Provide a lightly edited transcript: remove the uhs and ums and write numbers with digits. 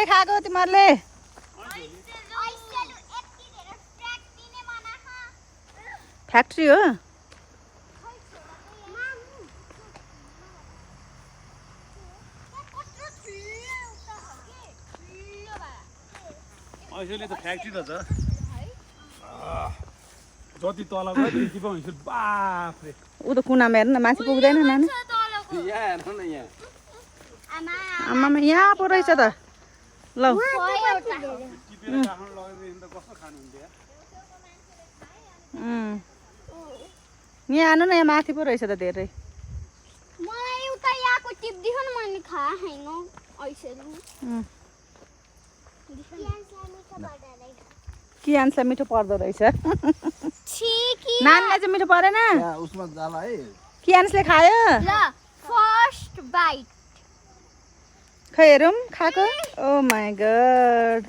के खाएको तिमीहरूले फ्याक्ट्री हो अहिले त फ्याक्ट्री त छ जति तल गयो त्यति पो हुन्छ बाफरे ऊ त कुनामा हेर्नु न माथि पुग्दैन नानी यहाँ हेर्नु न यहाँ आमामा यहाँ पो रहेछ त ल टिपेर राख्नु लगेदेखि त कस्तो खानुहुन्थ्यो यहाँ आउनु न यहाँ माथि पो रहेछ त धेरै मलाई उता यहाँको टिप दिखो न मैले खाए हैन ऐसेलु कियान्सलाई मिठो पर्दो रहेछ छिकी नानीलाई चाहिँ मिठो परेन यहाँ उसमा जाला है कियान्सले खायो ल फर्स्ट बाइट खै हेरौँ खाएको ओ माई गड